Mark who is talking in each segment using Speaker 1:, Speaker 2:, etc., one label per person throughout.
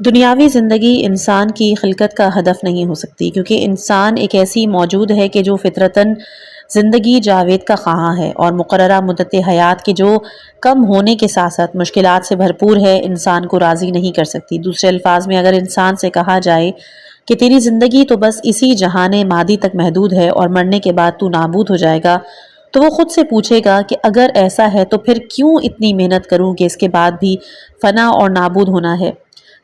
Speaker 1: دنیاوی زندگی انسان کی خلقت کا ہدف نہیں ہو سکتی، کیونکہ انسان ایک ایسی موجود ہے کہ جو فطرتاً زندگی جاوید کا خواہاں ہے اور مقررہ مدت حیات کے جو کم ہونے کے ساتھ ساتھ مشکلات سے بھرپور ہے، انسان کو راضی نہیں کر سکتی۔ دوسرے الفاظ میں اگر انسان سے کہا جائے کہ تیری زندگی تو بس اسی جہان مادی تک محدود ہے اور مرنے کے بعد تو نابود ہو جائے گا، تو وہ خود سے پوچھے گا کہ اگر ایسا ہے تو پھر کیوں اتنی محنت کروں کہ اس کے بعد بھی فنا اور نابود ہونا ہے؟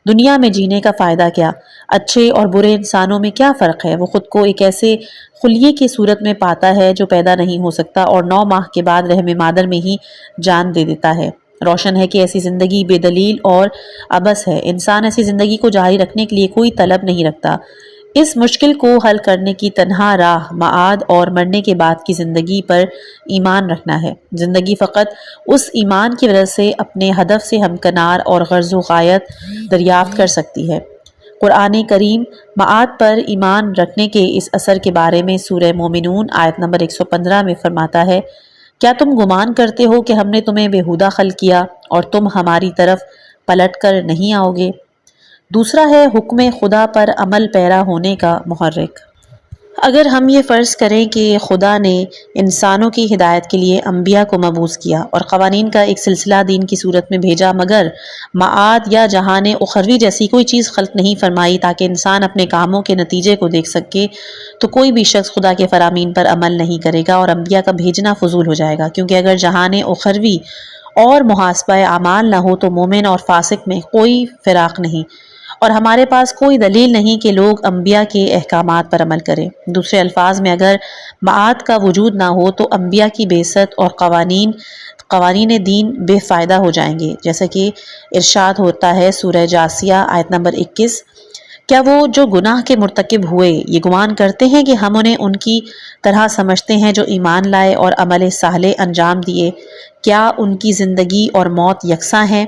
Speaker 1: دنیا میں جینے کا فائدہ کیا؟ اچھے اور برے انسانوں میں کیا فرق ہے؟ وہ خود کو ایک ایسے خلیے کی صورت میں پاتا ہے جو پیدا نہیں ہو سکتا اور 9 ماہ کے بعد رحم مادر میں ہی جان دے دیتا ہے۔ روشن ہے کہ ایسی زندگی بے دلیل اور عبث ہے۔ انسان ایسی زندگی کو جاری رکھنے کے لیے کوئی طلب نہیں رکھتا۔ اس مشکل کو حل کرنے کی تنہا راہ معاد اور مرنے کے بعد کی زندگی پر ایمان رکھنا ہے۔ زندگی فقط اس ایمان کی وجہ سے اپنے ہدف سے ہمکنار اور غرض و غایت دریافت کر سکتی ہے۔ قرآن کریم معاد پر ایمان رکھنے کے اس اثر کے بارے میں سورہ مومنون آیت نمبر 115 میں فرماتا ہے، کیا تم گمان کرتے ہو کہ ہم نے تمہیں بیہودہ خلق کیا اور تم ہماری طرف پلٹ کر نہیں آؤ گے؟ دوسرا ہے حکم خدا پر عمل پیرا ہونے کا محرک۔ اگر ہم یہ فرض کریں کہ خدا نے انسانوں کی ہدایت کے لیے انبیاء کو مبعوث کیا اور قوانین کا ایک سلسلہ دین کی صورت میں بھیجا، مگر معاد یا جہان اخروی جیسی کوئی چیز خلق نہیں فرمائی تاکہ انسان اپنے کاموں کے نتیجے کو دیکھ سکے، تو کوئی بھی شخص خدا کے فرامین پر عمل نہیں کرے گا اور انبیاء کا بھیجنا فضول ہو جائے گا، کیونکہ اگر جہان اخروی اور محاسبہ اعمال نہ ہو تو مومن اور فاسق میں کوئی فراق نہیں، اور ہمارے پاس کوئی دلیل نہیں کہ لوگ انبیاء کے احکامات پر عمل کریں۔ دوسرے الفاظ میں اگر معاد کا وجود نہ ہو تو انبیاء کی بعثت اور قوانین دین بے فائدہ ہو جائیں گے، جیسا کہ ارشاد ہوتا ہے سورہ جاثیہ آیت نمبر 21، کیا وہ جو گناہ کے مرتکب ہوئے یہ گمان کرتے ہیں کہ ہم انہیں ان کی طرح سمجھتے ہیں جو ایمان لائے اور عمل صالح انجام دیے؟ کیا ان کی زندگی اور موت یکساں ہیں؟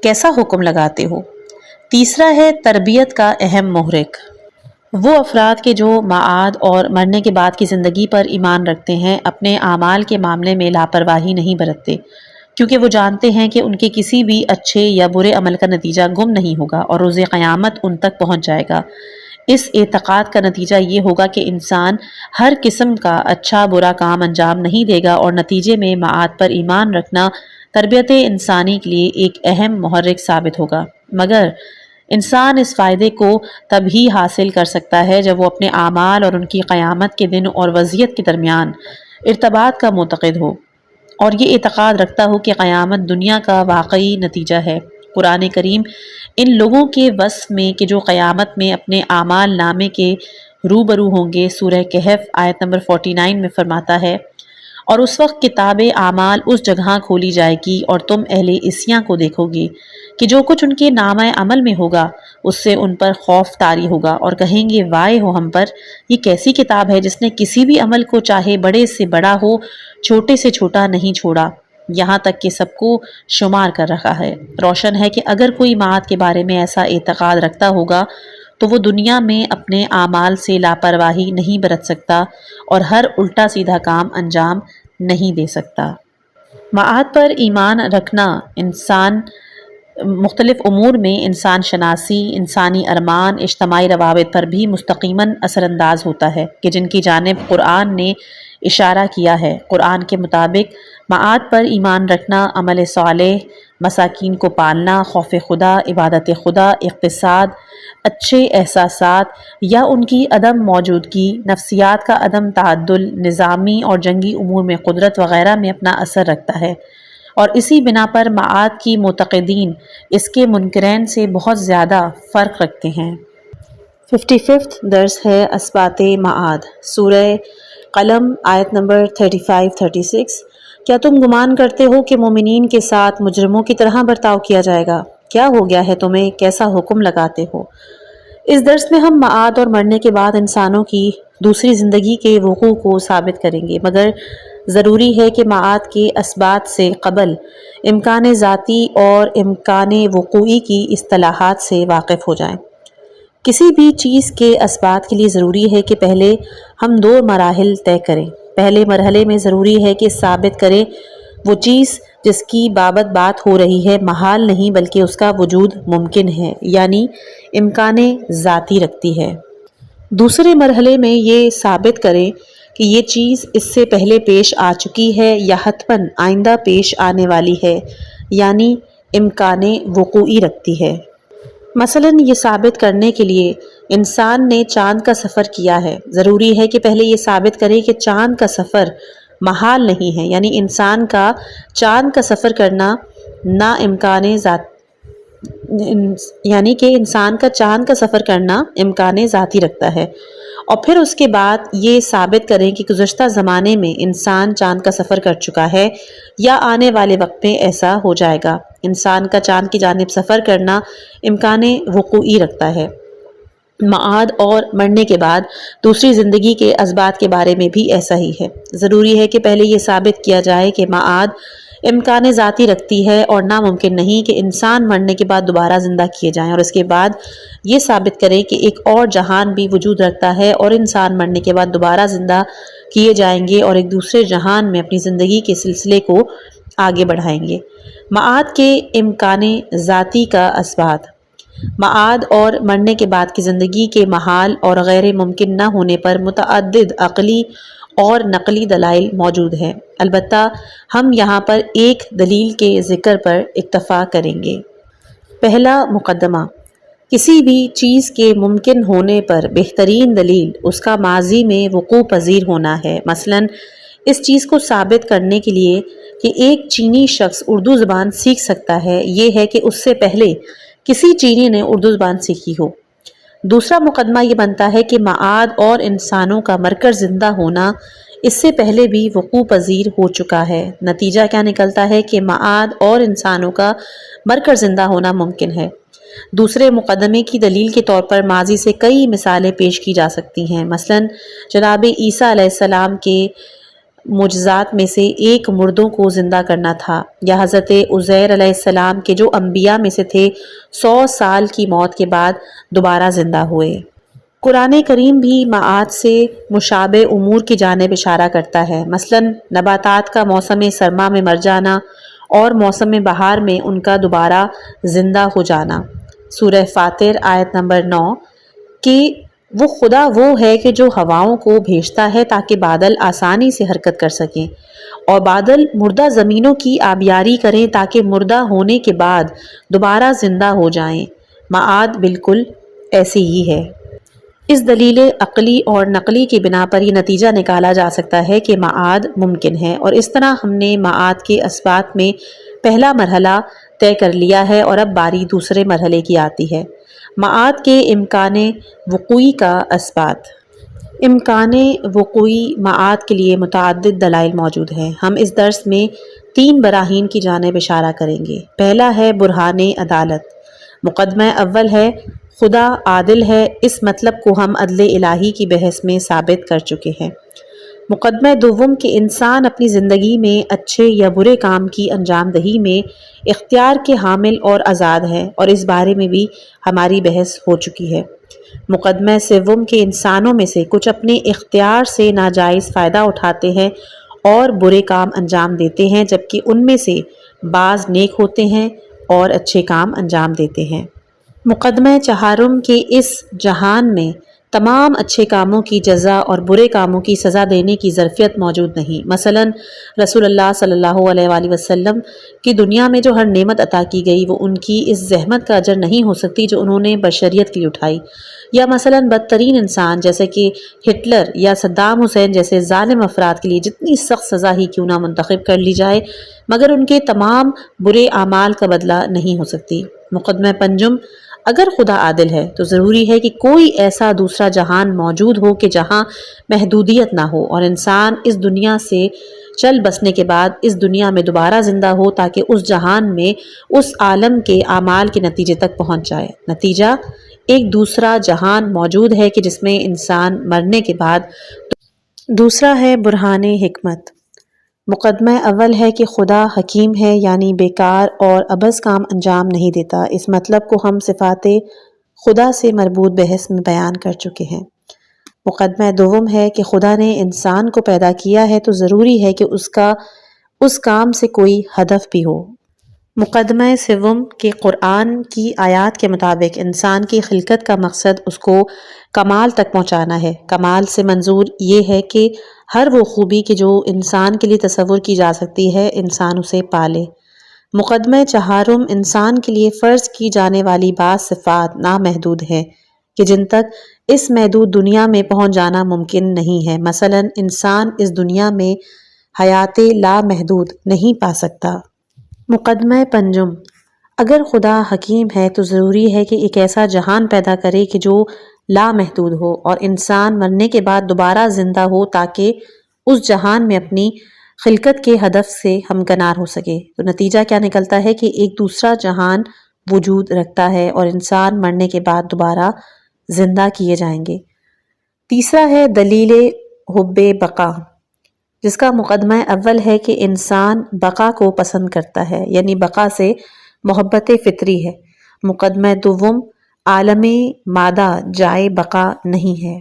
Speaker 1: کیسا حکم لگاتے ہو؟ تیسرا ہے تربیت کا اہم محرک۔ وہ افراد کے جو معاد اور مرنے کے بعد کی زندگی پر ایمان رکھتے ہیں اپنے اعمال کے معاملے میں لاپرواہی نہیں برتتے، کیونکہ وہ جانتے ہیں کہ ان کے کسی بھی اچھے یا برے عمل کا نتیجہ گم نہیں ہوگا اور روز قیامت ان تک پہنچ جائے گا۔ اس اعتقاد کا نتیجہ یہ ہوگا کہ انسان ہر قسم کا اچھا برا کام انجام نہیں دے گا اور نتیجے میں معاد پر ایمان رکھنا تربیت انسانی کے لیے ایک اہم محرک ثابت ہوگا۔ مگر انسان اس فائدے کو تب ہی حاصل کر سکتا ہے جب وہ اپنے اعمال اور ان کی قیامت کے دن اور وضعیت کے درمیان ارتباط کا معتقد ہو اور یہ اعتقاد رکھتا ہو کہ قیامت دنیا کا واقعی نتیجہ ہے۔ قرآن کریم ان لوگوں کے وصف میں کہ جو قیامت میں اپنے اعمال نامے کے روبرو ہوں گے سورہ کہف آیت نمبر 49 میں فرماتا ہے، اور اس وقت کتاب اعمال اس جگہ کھولی جائے گی اور تم اہل عصیاں کو دیکھو گے کہ جو کچھ ان کے نامہ عمل میں ہوگا اس سے ان پر خوف طاری ہوگا اور کہیں گے وائے ہو ہم پر، یہ کیسی کتاب ہے جس نے کسی بھی عمل کو چاہے بڑے سے بڑا ہو چھوٹے سے چھوٹا نہیں چھوڑا، یہاں تک کہ سب کو شمار کر رکھا ہے۔ روشن ہے کہ اگر کوئی معاد کے بارے میں ایسا اعتقاد رکھتا ہوگا تو وہ دنیا میں اپنے اعمال سے لاپرواہی نہیں برت سکتا اور ہر الٹا سیدھا کام انجام نہیں دے سکتا۔ معاد پر ایمان رکھنا انسان مختلف امور میں انسان شناسی، انسانی ارمان، اجتماعی روابط پر بھی مستقیماً اثر انداز ہوتا ہے کہ جن کی جانب قرآن نے اشارہ کیا ہے۔ قرآن کے مطابق معاد پر ایمان رکھنا عمل صالح، مساکین کو پالنا، خوف خدا، عبادت خدا، اقتصاد، اچھے احساسات یا ان کی عدم موجودگی، نفسیات کا عدم تعدل، نظامی اور جنگی امور میں قدرت وغیرہ میں اپنا اثر رکھتا ہے، اور اسی بنا پر معاد کی معتقدین اس کے منکرین سے بہت زیادہ فرق رکھتے ہیں۔ 55 درس ہے اثبات معاد، سورہ قلم آیت نمبر 35-36، کیا تم گمان کرتے ہو کہ مومنین کے ساتھ مجرموں کی طرح برتاؤ کیا جائے گا؟ کیا ہو گیا ہے تمہیں؟ کیسا حکم لگاتے ہو؟ اس درس میں ہم معاد اور مرنے کے بعد انسانوں کی دوسری زندگی کے وقوع کو ثابت کریں گے، مگر ضروری ہے کہ معاد کے اسبات سے قبل امکان ذاتی اور امکان وقوعی کی اصطلاحات سے واقف ہو جائیں۔ کسی بھی چیز کے اسبات کے لیے ضروری ہے کہ پہلے ہم 2 مراحل طے کریں۔ پہلے مرحلے میں ضروری ہے کہ ثابت کریں وہ چیز جس کی بابت بات ہو رہی ہے محال نہیں بلکہ اس کا وجود ممکن ہے، یعنی امکان ذاتی رکھتی ہے۔ دوسرے مرحلے میں یہ ثابت کریں کہ یہ چیز اس سے پہلے پیش آ چکی ہے یا حتماً آئندہ پیش آنے والی ہے، یعنی امکان وقوعی رکھتی ہے۔ مثلاً یہ ثابت کرنے کے لیے انسان نے چاند کا سفر کیا ہے، ضروری ہے کہ پہلے یہ ثابت کرے کہ چاند کا سفر محال نہیں ہے، یعنی انسان کا چاند کا سفر کرنا نا امکان ذات یعنی کہ انسان کا چاند کا سفر کرنا امکان ذاتی رکھتا ہے، اور پھر اس کے بعد یہ ثابت کریں کہ گزشتہ زمانے میں انسان چاند کا سفر کر چکا ہے یا آنے والے وقت میں ایسا ہو جائے گا۔ انسان کا چاند کی جانب سفر کرنا امکان وقوعی رکھتا ہے۔ معاد اور مرنے کے بعد دوسری زندگی کے اسبات کے بارے میں بھی ایسا ہی ہے۔ ضروری ہے کہ پہلے یہ ثابت کیا جائے کہ معاد امکان ذاتی رکھتی ہے اور ناممکن نہیں کہ انسان مرنے کے بعد دوبارہ زندہ کیے جائیں، اور اس کے بعد یہ ثابت کریں کہ ایک اور جہان بھی وجود رکھتا ہے اور انسان مرنے کے بعد دوبارہ زندہ کیے جائیں گے اور ایک دوسرے جہان میں اپنی زندگی کے سلسلے کو آگے بڑھائیں گے۔ معاد کے امکان ذاتی کا اثبات۔ معاد اور مرنے کے بعد کی زندگی کے محال اور غیر ممکن نہ ہونے پر متعدد عقلی اور نقلی دلائل موجود ہیں، البتہ ہم یہاں پر ایک دلیل کے ذکر پر اکتفا کریں گے۔ پہلا مقدمہ، کسی بھی چیز کے ممکن ہونے پر بہترین دلیل اس کا ماضی میں وقوع پذیر ہونا ہے۔ مثلاً اس چیز کو ثابت کرنے کے لیے کہ ایک چینی شخص اردو زبان سیکھ سکتا ہے، یہ ہے کہ اس سے پہلے کسی چینی نے اردو زبان سیکھی ہو۔ دوسرا مقدمہ یہ بنتا ہے کہ معاد اور انسانوں کا مر کر زندہ ہونا اس سے پہلے بھی وقوع پذیر ہو چکا ہے۔ نتیجہ کیا نکلتا ہے کہ معاد اور انسانوں کا مر کر زندہ ہونا ممکن ہے۔ دوسرے مقدمے کی دلیل کے طور پر ماضی سے کئی مثالیں پیش کی جا سکتی ہیں۔ مثلاً جناب عیسیٰ علیہ السلام کے معجزات میں سے ایک مردوں کو زندہ کرنا تھا، یا حضرت عزیر علیہ السلام کے جو انبیاء میں سے تھے 100 سال کی موت کے بعد دوبارہ زندہ ہوئے۔ قرآن کریم بھی معاد سے مشابہ امور کی جانب اشارہ کرتا ہے۔ مثلاً نباتات کا موسم سرما میں مر جانا اور موسم بہار میں ان کا دوبارہ زندہ ہو جانا۔ سورہ فاطر آیت نمبر 9 کہ وہ خدا وہ ہے کہ جو ہواؤں کو بھیجتا ہے تاکہ بادل آسانی سے حرکت کر سکیں، اور بادل مردہ زمینوں کی آبیاری کریں تاکہ مردہ ہونے کے بعد دوبارہ زندہ ہو جائیں۔ معاد بالکل ایسی ہی ہے۔ اس دلیل عقلی اور نقلی کی بنا پر یہ نتیجہ نکالا جا سکتا ہے کہ معاد ممکن ہے، اور اس طرح ہم نے معاد کے اثبات میں پہلا مرحلہ طے کر لیا ہے، اور اب باری دوسرے مرحلے کی آتی ہے، معاد کے امکان وقوعی کا اثبات۔ امکان وقوعی معاد کے لیے متعدد دلائل موجود ہیں۔ ہم اس درس میں 3 براہین کی جانب اشارہ کریں گے۔ پہلا ہے برہان عدالت۔ مقدمہ اول ہے خدا عادل ہے، اس مطلب کو ہم عدل الہی کی بحث میں ثابت کر چکے ہیں۔ مقدمہ دوم کہ انسان اپنی زندگی میں اچھے یا برے کام کی انجام دہی میں اختیار کے حامل اور آزاد ہے، اور اس بارے میں بھی ہماری بحث ہو چکی ہے۔ مقدمہ سوم کہ انسانوں میں سے کچھ اپنے اختیار سے ناجائز فائدہ اٹھاتے ہیں اور برے کام انجام دیتے ہیں، جبکہ ان میں سے بعض نیک ہوتے ہیں اور اچھے کام انجام دیتے ہیں۔ مقدمہ چہارم کہ اس جہان میں تمام اچھے کاموں کی جزا اور برے کاموں کی سزا دینے کی ظرفیت موجود نہیں۔ مثلاً رسول اللہ صلی اللہ علیہ وآلہ وسلم کی دنیا میں جو ہر نعمت عطا کی گئی وہ ان کی اس زحمت کا اجر نہیں ہو سکتی جو انہوں نے بشریت کے لیے اٹھائی۔ یا مثلاً بدترین انسان جیسے کہ ہٹلر یا صدام حسین جیسے ظالم افراد کے لیے جتنی سخت سزا ہی کیوں نہ منتخب کر لی جائے، مگر ان کے تمام برے اعمال کا بدلہ نہیں ہو سکتی۔ مقدمہ پنجم اگر خدا عادل ہے تو ضروری ہے کہ کوئی ایسا دوسرا جہان موجود ہو کہ جہاں محدودیت نہ ہو، اور انسان اس دنیا سے چل بسنے کے بعد اس دنیا میں دوبارہ زندہ ہو تاکہ اس جہان میں اس عالم کے اعمال کے نتیجے تک پہنچ جائے۔ نتیجہ ایک دوسرا جہان موجود ہے کہ جس میں انسان مرنے کے بعد دوسرا ہے برہان حکمت۔ مقدمہ اول ہے کہ خدا حکیم ہے، یعنی بیکار اور عبث کام انجام نہیں دیتا۔ اس مطلب کو ہم صفات خدا سے مربوط بحث میں بیان کر چکے ہیں۔ مقدمہ دوم ہے کہ خدا نے انسان کو پیدا کیا ہے تو ضروری ہے کہ اس کا اس کام سے کوئی ہدف بھی ہو۔ مقدمہ سوم کے قرآن کی آیات کے مطابق انسان کی خلقت کا مقصد اس کو کمال تک پہنچانا ہے۔ کمال سے منظور یہ ہے کہ ہر وہ خوبی کہ جو انسان کے لیے تصور کی جا سکتی ہے انسان اسے پالے۔ مقدمہ چہارم انسان کے لیے فرض کی جانے والی بعض صفات نامحدود ہیں کہ جن تک اس محدود دنیا میں پہنچ جانا ممکن نہیں ہے۔ مثلا انسان اس دنیا میں حیات لامحدود نہیں پا سکتا۔ مقدمہ پنجم اگر خدا حکیم ہے تو ضروری ہے کہ ایک ایسا جہان پیدا کرے کہ جو لامحدود ہو اور انسان مرنے کے بعد دوبارہ زندہ ہو تاکہ اس جہان میں اپنی خلقت کے ہدف سے ہمکنار ہو سکے۔ تو نتیجہ کیا نکلتا ہے کہ ایک دوسرا جہان وجود رکھتا ہے اور انسان مرنے کے بعد دوبارہ زندہ کیے جائیں گے۔ تیسرا ہے دلیل حب بقا، جس کا مقدمہ اول ہے کہ انسان بقا کو پسند کرتا ہے، یعنی بقا سے محبت فطری ہے۔ مقدمہ دوم عالم مادہ جائے بقا نہیں ہے۔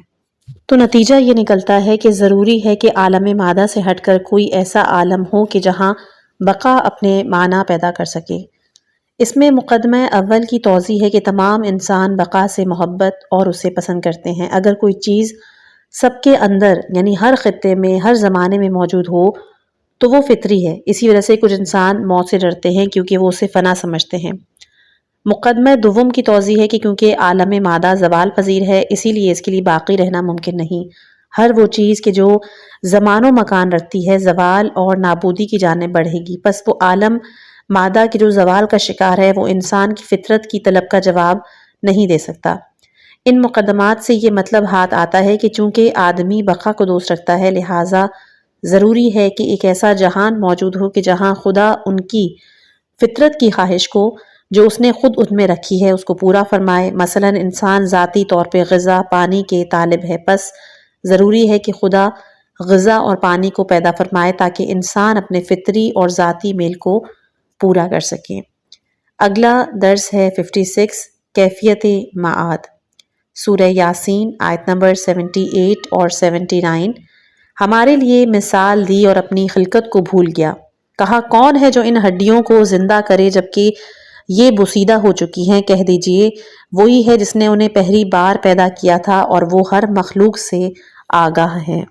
Speaker 1: تو نتیجہ یہ نکلتا ہے کہ ضروری ہے کہ عالم مادہ سے ہٹ کر کوئی ایسا عالم ہو کہ جہاں بقا اپنے معنی پیدا کر سکے۔ اس میں مقدمہ اول کی توضیح ہے کہ تمام انسان بقا سے محبت اور اسے پسند کرتے ہیں۔ اگر کوئی چیز سب کے اندر یعنی ہر خطے میں ہر زمانے میں موجود ہو تو وہ فطری ہے۔ اسی وجہ سے کچھ انسان موت سے ڈرتے ہیں کیونکہ وہ اسے فنا سمجھتے ہیں۔ مقدمہ دوم کی توضیح ہے کہ کیونکہ عالم مادہ زوال پذیر ہے اسی لیے اس کے لیے باقی رہنا ممکن نہیں۔ ہر وہ چیز کہ جو زمان و مکان رکھتی ہے زوال اور نابودی کی جانب بڑھے گی، پس وہ عالم مادہ کے جو زوال کا شکار ہے وہ انسان کی فطرت کی طلب کا جواب نہیں دے سکتا۔ ان مقدمات سے یہ مطلب ہاتھ آتا ہے کہ چونکہ آدمی بقا کو دوست رکھتا ہے لہٰذا ضروری ہے کہ ایک ایسا جہان موجود ہو کہ جہاں خدا ان کی فطرت کی خواہش کو جو اس نے خود ان میں رکھی ہے اس کو پورا فرمائے۔ مثلا انسان ذاتی طور پہ غذا پانی کے طالب ہے، پس ضروری ہے کہ خدا غذا اور پانی کو پیدا فرمائے تاکہ انسان اپنے فطری اور ذاتی میل کو پورا کر سکے۔ اگلا درس ہے 56 کیفیت معاد، سورہ یاسین آیت نمبر 78 اور 79۔ ہمارے لیے مثال دی اور اپنی خلقت کو بھول گیا، کہا کون ہے جو ان ہڈیوں کو زندہ کرے جبکہ یہ بوسیدہ ہو چکی ہیں؟ کہہ دیجئے وہی ہے جس نے انہیں پہلی بار پیدا کیا تھا اور وہ ہر مخلوق سے آگاہ ہے۔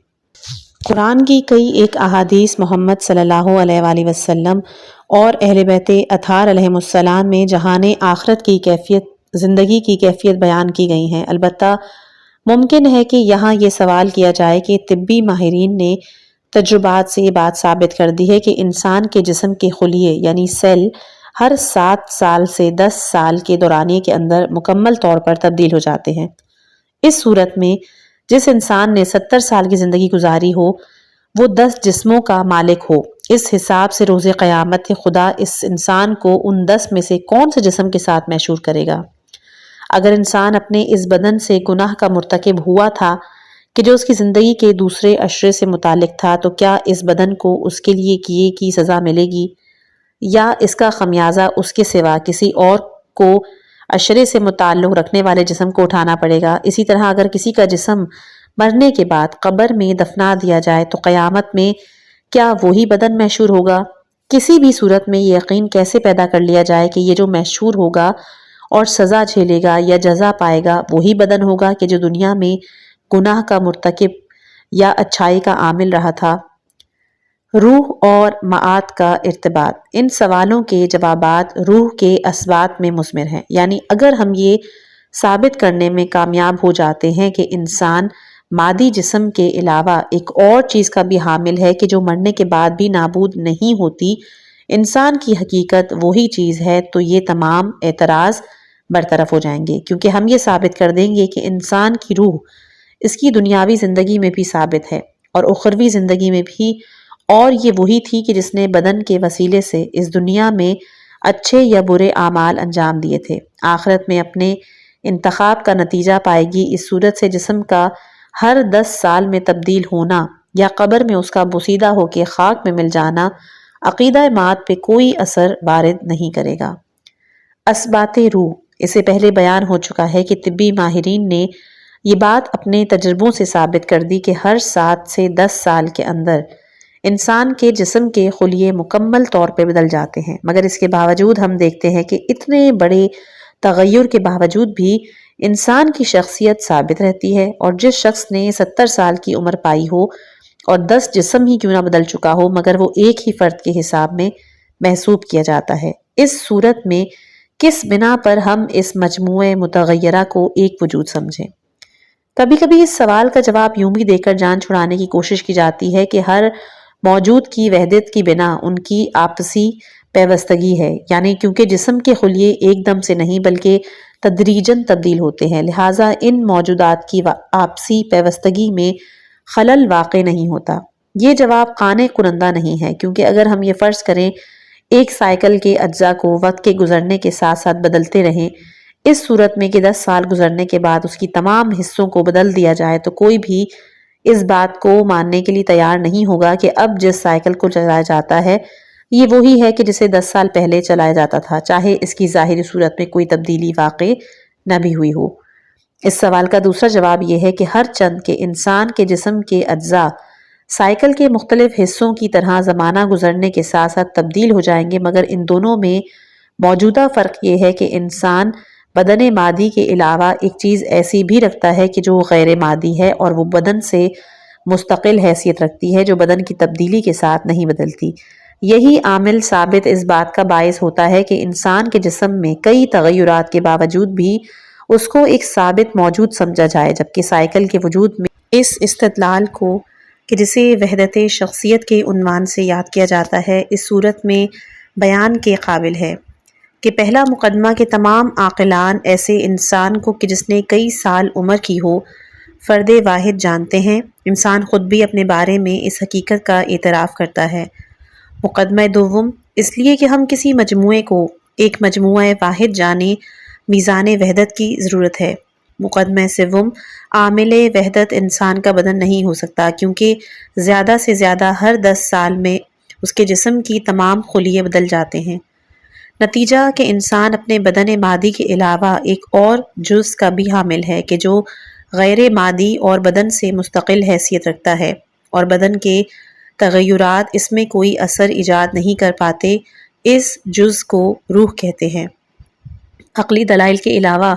Speaker 1: قرآن کی کئی ایک احادیث محمد صلی اللہ علیہ وآلہ وسلم اور اہل بیت اطہار علیہم السلام میں جہان آخرت کی کیفیت زندگی کی کیفیت بیان کی گئی ہیں۔ البتہ ممکن ہے کہ یہاں یہ سوال کیا جائے کہ طبی ماہرین نے تجربات سے یہ بات ثابت کر دی ہے کہ انسان کے جسم کے خلیے یعنی سیل ہر 7 سال سے 10 سال کے دورانیے کے اندر مکمل طور پر تبدیل ہو جاتے ہیں۔ اس صورت میں جس انسان نے 70 سال کی زندگی گزاری ہو وہ 10 جسموں کا مالک ہو۔ اس حساب سے روز قیامت خدا اس انسان کو ان 10 میں سے کون سے جسم کے ساتھ محشور کرے گا؟ اگر انسان اپنے اس بدن سے گناہ کا مرتکب ہوا تھا کہ جو اس کی زندگی کے دوسرے اشرے سے متعلق تھا تو کیا اس بدن کو اس کے لیے کیے کی سزا ملے گی یا اس کا خمیازہ اس کے سوا کسی اور کو اشرے سے متعلق رکھنے والے جسم کو اٹھانا پڑے گا؟ اسی طرح اگر کسی کا جسم مرنے کے بعد قبر میں دفنا دیا جائے تو قیامت میں کیا وہی بدن محشور ہوگا؟ کسی بھی صورت میں یہ یقین کیسے پیدا کر لیا جائے کہ یہ جو محشور ہوگا اور سزا جھیلے گا یا جزا پائے گا وہی بدن ہوگا کہ جو دنیا میں گناہ کا مرتکب یا اچھائی کا عامل رہا تھا؟ روح اور معاد کا ارتباط۔ ان سوالوں کے جوابات روح کے اسبات میں مثمر ہیں، یعنی اگر ہم یہ ثابت کرنے میں کامیاب ہو جاتے ہیں کہ انسان مادی جسم کے علاوہ ایک اور چیز کا بھی حامل ہے کہ جو مرنے کے بعد بھی نابود نہیں ہوتی، انسان کی حقیقت وہی چیز ہے، تو یہ تمام اعتراض برطرف ہو جائیں گے، کیونکہ ہم یہ ثابت کر دیں گے کہ انسان کی روح اس کی دنیاوی زندگی میں بھی ثابت ہے اور اخروی زندگی میں بھی، اور یہ وہی تھی کہ جس نے بدن کے وسیلے سے اس دنیا میں اچھے یا برے اعمال انجام دیے تھے، آخرت میں اپنے انتخاب کا نتیجہ پائے گی۔ اس صورت سے جسم کا ہر 10 سال میں تبدیل ہونا یا قبر میں اس کا بوسیدہ ہو کے خاک میں مل جانا عقیدہ مات پہ کوئی اثر وارد نہیں کرے گا۔ اسبات روح، اسے پہلے بیان ہو چکا ہے کہ طبی ماہرین نے یہ بات اپنے تجربوں سے ثابت کر دی کہ ہر 7 سے 10 سال کے اندر انسان کے جسم کے خلیے مکمل طور پہ بدل جاتے ہیں، مگر اس کے باوجود ہم دیکھتے ہیں کہ اتنے بڑے تغیر کے باوجود بھی انسان کی شخصیت ثابت رہتی ہے، اور جس شخص نے 70 سال کی عمر پائی ہو اور 10 جسم ہی کیوں نہ بدل چکا ہو، مگر وہ ایک ہی فرد کے حساب میں محسوب کیا جاتا ہے۔ اس صورت میں کس بنا پر ہم اس مجموعہ متغیرہ کو ایک وجود سمجھیں؟ کبھی کبھی اس سوال کا جواب یوں بھی دے کر جان چھڑانے کی کوشش کی جاتی ہے کہ ہر موجود کی وحدت کی بنا ان کی آپسی پیوستگی ہے، یعنی کیونکہ جسم کے خلیے ایک دم سے نہیں بلکہ تدریجاً تبدیل ہوتے ہیں، لہٰذا ان موجودات کی آپسی پیوستگی میں خلل واقع نہیں ہوتا۔ یہ جواب قانع کنندہ نہیں ہے، کیونکہ اگر ہم یہ فرض کریں ایک سائیکل کے اجزاء کو وقت کے گزرنے کے ساتھ ساتھ بدلتے رہیں، اس صورت میں کہ 10 سال گزرنے کے بعد اس کی تمام حصوں کو بدل دیا جائے، تو کوئی بھی اس بات کو ماننے کے لیے تیار نہیں ہوگا کہ اب جس سائیکل کو چلایا جاتا ہے یہ وہی ہے کہ جسے 10 سال پہلے چلایا جاتا تھا، چاہے اس کی ظاہری صورت میں کوئی تبدیلی واقع نہ بھی ہوئی ہو۔ اس سوال کا دوسرا جواب یہ ہے کہ ہر چند کے انسان کے جسم کے اجزاء سائیکل کے مختلف حصوں کی طرح زمانہ گزرنے کے ساتھ ساتھ تبدیل ہو جائیں گے، مگر ان دونوں میں موجودہ فرق یہ ہے کہ انسان بدن مادی کے علاوہ ایک چیز ایسی بھی رکھتا ہے کہ جو غیر مادی ہے، اور وہ بدن سے مستقل حیثیت رکھتی ہے، جو بدن کی تبدیلی کے ساتھ نہیں بدلتی۔ یہی عامل ثابت اس بات کا باعث ہوتا ہے کہ انسان کے جسم میں کئی تغیرات کے باوجود بھی اس کو ایک ثابت موجود سمجھا جائے، جبکہ سائیکل کے وجود میں اس استدلال کو کہ جسے وحدت شخصیت کے عنوان سے یاد کیا جاتا ہے، اس صورت میں بیان کے قابل ہے کہ پہلا مقدمہ کہ تمام عاقلان ایسے انسان کو کہ جس نے کئی سال عمر کی ہو فرد واحد جانتے ہیں۔ انسان خود بھی اپنے بارے میں اس حقیقت کا اعتراف کرتا ہے۔ مقدمہ دوم، اس لیے کہ ہم کسی مجموعے کو ایک مجموعہ واحد جانیں، میزان وحدت کی ضرورت ہے۔ مقدمہ سوم، عامل وحدت انسان کا بدن نہیں ہو سکتا، کیونکہ زیادہ سے زیادہ ہر 10 سال میں اس کے جسم کی تمام خلیے بدل جاتے ہیں۔ نتیجہ کہ انسان اپنے بدن مادی کے علاوہ ایک اور جز کا بھی حامل ہے کہ جو غیر مادی اور بدن سے مستقل حیثیت رکھتا ہے، اور بدن کے تغیرات اس میں کوئی اثر ایجاد نہیں کر پاتے۔ اس جز کو روح کہتے ہیں۔ عقلی دلائل کے علاوہ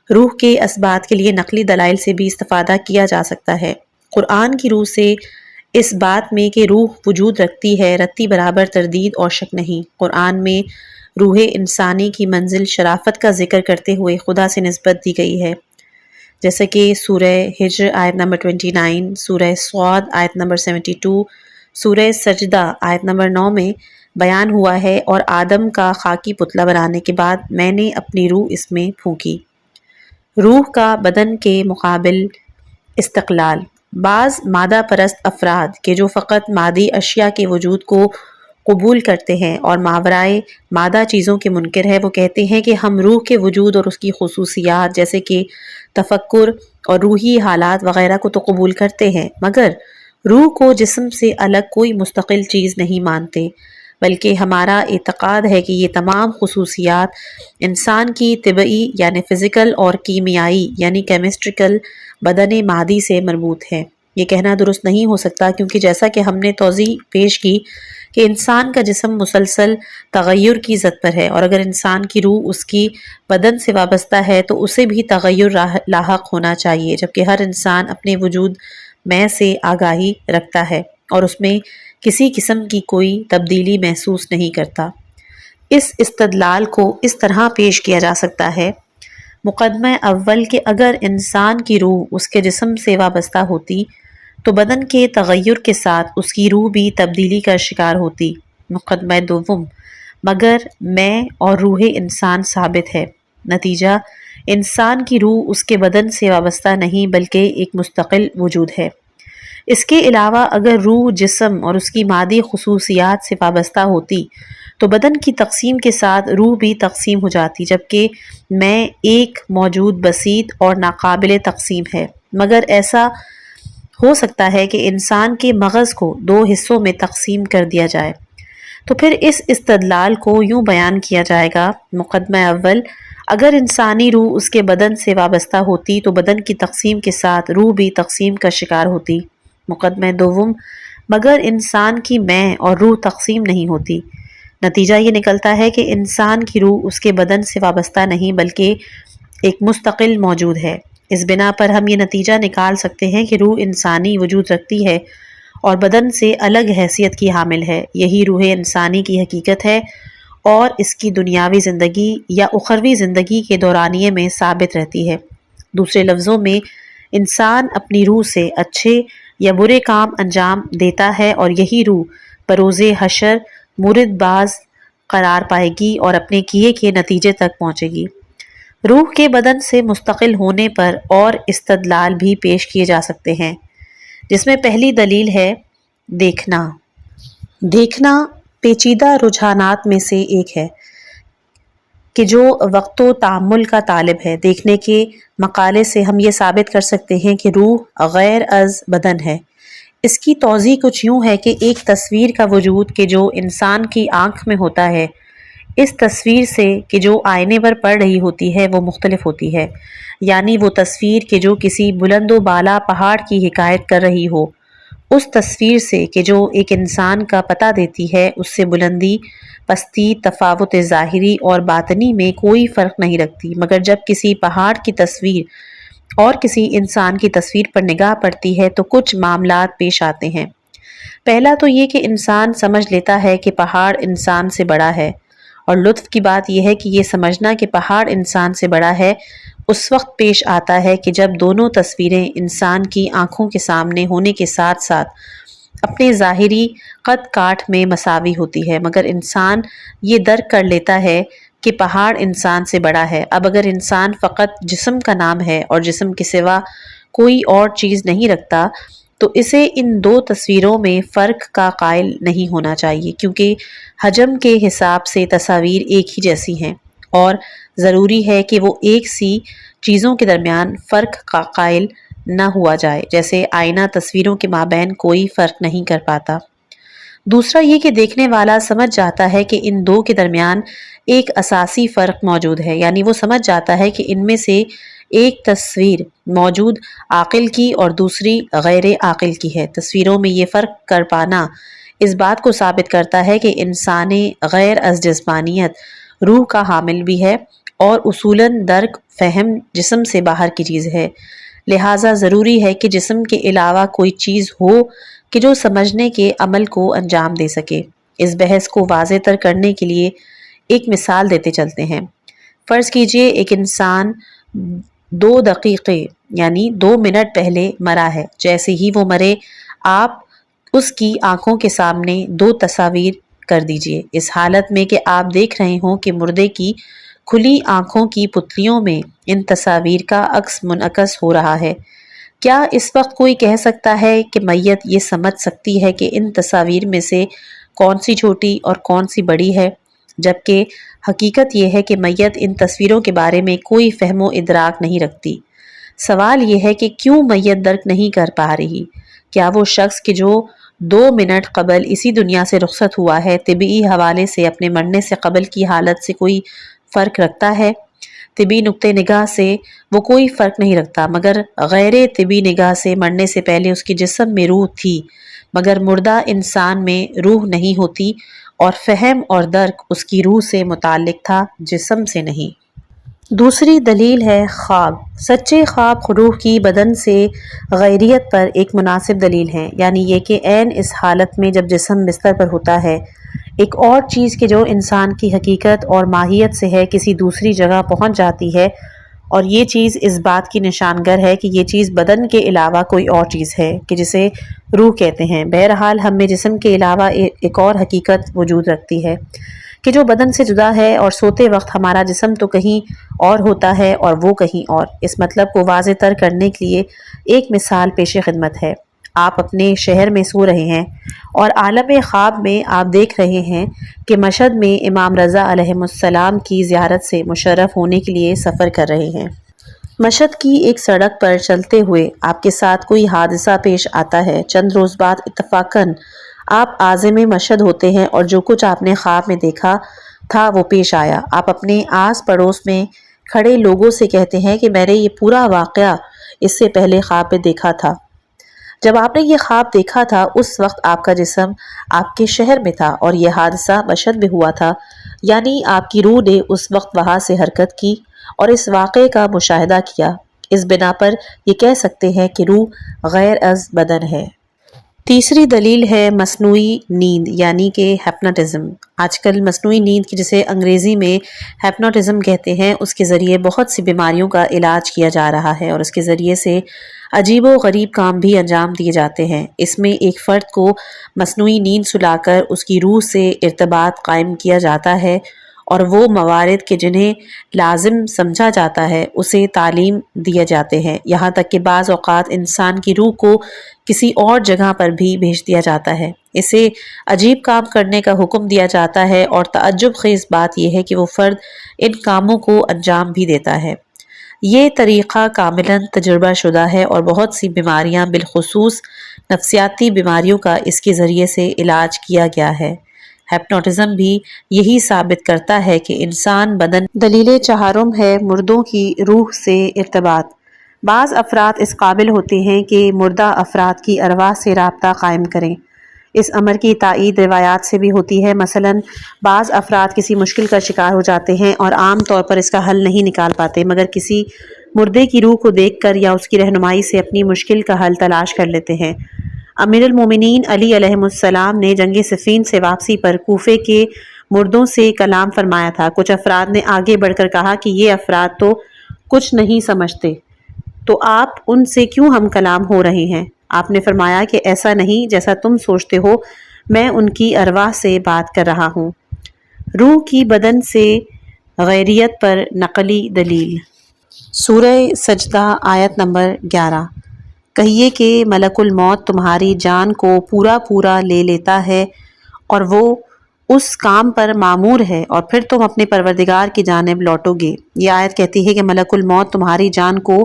Speaker 1: روح کے اثبات کے لیے نقلی دلائل سے بھی استفادہ کیا جا سکتا ہے۔ قرآن کی روح سے اس بات میں کہ روح وجود رکھتی ہے رتی برابر تردید اور شک نہیں۔ قرآن میں روح انسانی کی منزل شرافت کا ذکر کرتے ہوئے خدا سے نسبت دی گئی ہے، جیسے کہ سورہ ہجر آیت نمبر 29، سورہ صاد آیت نمبر 72، سورہ سجدہ آیت نمبر 9 میں بیان ہوا ہے، اور آدم کا خاکی پتلا بنانے کے بعد میں نے اپنی روح اس میں پھونکی۔ روح کا بدن کے مقابل استقلال۔ بعض مادہ پرست افراد کہ جو فقط مادی اشیاء کے وجود کو قبول کرتے ہیں اور ماورائے مادہ چیزوں کے منکر ہے، وہ کہتے ہیں کہ ہم روح کے وجود اور اس کی خصوصیات جیسے کہ تفکر اور روحی حالات وغیرہ کو تو قبول کرتے ہیں، مگر روح کو جسم سے الگ کوئی مستقل چیز نہیں مانتے، بلکہ ہمارا اعتقاد ہے کہ یہ تمام خصوصیات انسان کی طبعی یعنی فزیکل اور کیمیائی یعنی کیمسٹریکل بدن مادی سے مربوط ہے۔ یہ کہنا درست نہیں ہو سکتا، کیونکہ جیسا کہ ہم نے توضیح پیش کی کہ انسان کا جسم مسلسل تغیر کی زد پر ہے، اور اگر انسان کی روح اس کی بدن سے وابستہ ہے تو اسے بھی تغیر لاحق ہونا چاہیے، جبکہ ہر انسان اپنے وجود میں سے آگاہی رکھتا ہے اور اس میں کسی قسم کی کوئی تبدیلی محسوس نہیں کرتا۔ اس استدلال کو اس طرح پیش کیا جا سکتا ہے: مقدمہ اول کہ اگر انسان کی روح اس کے جسم سے وابستہ ہوتی تو بدن کے تغیر کے ساتھ اس کی روح بھی تبدیلی کا شکار ہوتی۔ مقدمہ دوم، مگر میں اور روح انسان ثابت ہے۔ نتیجہ، انسان کی روح اس کے بدن سے وابستہ نہیں بلکہ ایک مستقل وجود ہے۔ اس کے علاوہ اگر روح جسم اور اس کی مادی خصوصیات سے وابستہ ہوتی تو بدن کی تقسیم کے ساتھ روح بھی تقسیم ہو جاتی، جبکہ میں ایک موجود بسیط اور ناقابل تقسیم ہے، مگر ایسا ہو سکتا ہے کہ انسان کے مغز کو 2 حصوں میں تقسیم کر دیا جائے۔ تو پھر اس استدلال کو یوں بیان کیا جائے گا: مقدمہ اول، اگر انسانی روح اس کے بدن سے وابستہ ہوتی تو بدن کی تقسیم کے ساتھ روح بھی تقسیم کا شکار ہوتی۔ مقدمہ دوم، مگر انسان کی میں اور روح تقسیم نہیں ہوتی۔ نتیجہ یہ نکلتا ہے کہ انسان کی روح اس کے بدن سے وابستہ نہیں بلکہ ایک مستقل موجود ہے۔ اس بنا پر ہم یہ نتیجہ نکال سکتے ہیں کہ روح انسانی وجود رکھتی ہے اور بدن سے الگ حیثیت کی حامل ہے۔ یہی روح انسانی کی حقیقت ہے اور اس کی دنیاوی زندگی یا اخروی زندگی کے دورانیے میں ثابت رہتی ہے۔ دوسرے لفظوں میں انسان اپنی روح سے اچھے یا برے کام انجام دیتا ہے اور یہی روح بروز حشر مورد باز قرار پائے گی اور اپنے کیے کے نتیجے تک پہنچے گی۔ روح کے بدن سے مستقل ہونے پر اور استدلال بھی پیش کیے جا سکتے ہیں، جس میں پہلی دلیل ہے دیکھنا۔ دیکھنا پیچیدہ رجحانات میں سے ایک ہے کہ جو وقت و تأمل کا طالب ہے۔ دیکھنے کے مقالے سے ہم یہ ثابت کر سکتے ہیں کہ روح غیر از بدن ہے۔ اس کی توضیح کچھ یوں ہے کہ ایک تصویر کا وجود کہ جو انسان کی آنکھ میں ہوتا ہے، اس تصویر سے کہ جو آئینے پر پڑ رہی ہوتی ہے وہ مختلف ہوتی ہے۔ یعنی وہ تصویر کہ جو کسی بلند و بالا پہاڑ کی حکایت کر رہی ہو، اس تصویر سے کہ جو ایک انسان کا پتہ دیتی ہے، اس سے بلندی، پستی، تفاوت ظاہری اور باطنی میں کوئی فرق نہیں رکھتی۔ مگر جب کسی پہاڑ کی تصویر اور کسی انسان کی تصویر پر نگاہ پڑتی ہے تو کچھ معاملات پیش آتے ہیں۔ پہلا تو یہ کہ انسان سمجھ لیتا ہے کہ پہاڑ انسان سے بڑا ہے، اور لطف کی بات یہ ہے کہ یہ سمجھنا کہ پہاڑ انسان سے بڑا ہے اس وقت پیش آتا ہے کہ جب دونوں تصویریں انسان کی آنکھوں کے سامنے ہونے کے ساتھ ساتھ اپنے ظاہری قد کاٹ میں مساوی ہوتی ہے، مگر انسان یہ درک کر لیتا ہے کہ پہاڑ انسان سے بڑا ہے۔ اب اگر انسان فقط جسم کا نام ہے اور جسم کے سوا کوئی اور چیز نہیں رکھتا تو اسے ان دو تصویروں میں فرق کا قائل نہیں ہونا چاہیے، کیونکہ حجم کے حساب سے تصاویر ایک ہی جیسی ہیں اور ضروری ہے کہ وہ ایک سی چیزوں کے درمیان فرق کا قائل نہ ہوا جائے، جیسے آئینہ تصویروں کے مابین کوئی فرق نہیں کر پاتا۔ دوسرا یہ کہ دیکھنے والا سمجھ جاتا ہے کہ ان دو کے درمیان ایک اساسی فرق موجود ہے، یعنی وہ سمجھ جاتا ہے کہ ان میں سے ایک تصویر موجود عاقل کی اور دوسری غیر عاقل کی ہے۔ تصویروں میں یہ فرق کر پانا اس بات کو ثابت کرتا ہے کہ انسان غیر از جسمانیت روح کا حامل بھی ہے اور اصولاً درک فہم جسم سے باہر کی چیز ہے، لہٰذا ضروری ہے کہ جسم کے علاوہ کوئی چیز ہو کہ جو سمجھنے کے عمل کو انجام دے سکے۔ اس بحث کو واضح تر کرنے کے لیے ایک مثال دیتے چلتے ہیں۔ فرض کیجئے ایک انسان 2 دقیقے یعنی 2 منٹ پہلے مرا ہے۔ جیسے ہی وہ مرے آپ اس کی آنکھوں کے سامنے 2 تصاویر کر دیجئے، اس حالت میں کہ آپ دیکھ رہے ہوں کہ مردے کی کھلی آنکھوں کی پتلیوں میں ان تصاویر کا عکس منعکس ہو رہا ہے۔ کیا اس وقت کوئی کہہ سکتا ہے کہ میت یہ سمجھ سکتی ہے کہ ان تصاویر میں سے کون سی چھوٹی اور کون سی بڑی ہے؟ جبکہ حقیقت یہ ہے کہ میت ان تصویروں کے بارے میں کوئی فہم و ادراک نہیں رکھتی۔ سوال یہ ہے کہ کیوں میت درک نہیں کر پا رہی؟ کیا وہ شخص کہ جو 2 منٹ قبل اسی دنیا سے رخصت ہوا ہے طبعی حوالے سے اپنے مرنے سے قبل کی حالت سے کوئی فرق رکھتا ہے؟ طبی نقطہ نگاہ سے وہ کوئی فرق نہیں رکھتا، مگر غیر طبی نگاہ سے مرنے سے پہلے اس کے جسم میں روح تھی، مگر مردہ انسان میں روح نہیں ہوتی اور فہم اور درک اس کی روح سے متعلق تھا، جسم سے نہیں۔ دوسری دلیل ہے خواب۔ سچے خواب روح کی بدن سے غیریت پر ایک مناسب دلیل ہے، یعنی یہ کہ عین اس حالت میں جب جسم بستر پر ہوتا ہے، ایک اور چیز کہ جو انسان کی حقیقت اور ماہیت سے ہے کسی دوسری جگہ پہنچ جاتی ہے، اور یہ چیز اس بات کی نشانگر ہے کہ یہ چیز بدن کے علاوہ کوئی اور چیز ہے کہ جسے روح کہتے ہیں۔ بہرحال ہم میں جسم کے علاوہ ایک اور حقیقت وجود رکھتی ہے کہ جو بدن سے جدا ہے، اور سوتے وقت ہمارا جسم تو کہیں اور ہوتا ہے اور وہ کہیں اور۔ اس مطلب کو واضح تر کرنے کے لیے ایک مثال پیش خدمت ہے۔ آپ اپنے شہر میں سو رہے ہیں اور عالم خواب میں آپ دیکھ رہے ہیں کہ مشہد میں امام رضا علیہ السلام کی زیارت سے مشرف ہونے کے لیے سفر کر رہے ہیں۔ مشہد کی ایک سڑک پر چلتے ہوئے آپ کے ساتھ کوئی حادثہ پیش آتا ہے۔ چند روز بعد اتفاقاً آپ عازم مشہد ہوتے ہیں اور جو کچھ آپ نے خواب میں دیکھا تھا وہ پیش آیا۔ آپ اپنے آس پڑوس میں کھڑے لوگوں سے کہتے ہیں کہ میں نے یہ پورا واقعہ اس سے پہلے خواب میں دیکھا تھا۔ جب آپ نے یہ خواب دیکھا تھا اس وقت آپ کا جسم آپ کے شہر میں تھا اور یہ حادثہ مشہد میں ہوا تھا، یعنی آپ کی روح نے اس وقت وہاں سے حرکت کی اور اس واقعے کا مشاہدہ کیا۔ اس بنا پر یہ کہہ سکتے ہیں کہ روح غیر از بدن ہے۔ تیسری دلیل ہے مصنوعی نیند یعنی کہ ہیپناٹزم۔ آج کل مصنوعی نیند کی جسے انگریزی میں ہیپناٹزم کہتے ہیں، اس کے ذریعے بہت سی بیماریوں کا علاج کیا جا رہا ہے اور اس کے ذریعے سے عجیب و غریب کام بھی انجام دیے جاتے ہیں۔ اس میں ایک فرد کو مصنوعی نیند سلا کر اس کی روح سے ارتباط قائم کیا جاتا ہے اور وہ موارد کے جنہیں لازم سمجھا جاتا ہے اسے تعلیم دیے جاتے ہیں، یہاں تک کہ بعض اوقات انسان کی روح کو کسی اور جگہ پر بھی بھیج دیا جاتا ہے، اسے عجیب کام کرنے کا حکم دیا جاتا ہے اور تعجب خیز بات یہ ہے کہ وہ فرد ان کاموں کو انجام بھی دیتا ہے۔ یہ طریقہ کاملاً تجربہ شدہ ہے اور بہت سی بیماریاں بالخصوص نفسیاتی بیماریوں کا اس کے ذریعے سے علاج کیا گیا ہے۔ ہیپنوٹزم بھی یہی ثابت کرتا ہے کہ انسان بدن۔ دلیل چہارم ہے مردوں کی روح سے ارتباط۔ بعض افراد اس قابل ہوتے ہیں کہ مردہ افراد کی ارواح سے رابطہ قائم کریں۔ اس امر کی تائید روایات سے بھی ہوتی ہے، مثلاً بعض افراد کسی مشکل کا شکار ہو جاتے ہیں اور عام طور پر اس کا حل نہیں نکال پاتے، مگر کسی مردے کی روح کو دیکھ کر یا اس کی رہنمائی سے اپنی مشکل کا حل تلاش کر لیتے ہیں۔ امیر المومنین علی علیہ السلام نے جنگ صفین سے واپسی پر کوفے کے مردوں سے کلام فرمایا تھا۔ کچھ افراد نے آگے بڑھ کر کہا کہ یہ افراد تو کچھ نہیں سمجھتے، تو آپ ان سے کیوں ہم کلام ہو رہے ہیں؟ آپ نے فرمایا کہ ایسا نہیں جیسا تم سوچتے ہو، میں ان کی ارواح سے بات کر رہا ہوں۔ روح کی بدن سے غیریت پر نقلی دلیل۔ سورہ سجدہ آیت نمبر 11۔ کہیے کہ ملک الموت تمہاری جان کو پورا پورا لے لیتا ہے اور وہ اس کام پر مامور ہے اور پھر تم اپنے پروردگار کی جانب لوٹو گے۔ یہ آیت کہتی ہے کہ ملک الموت تمہاری جان کو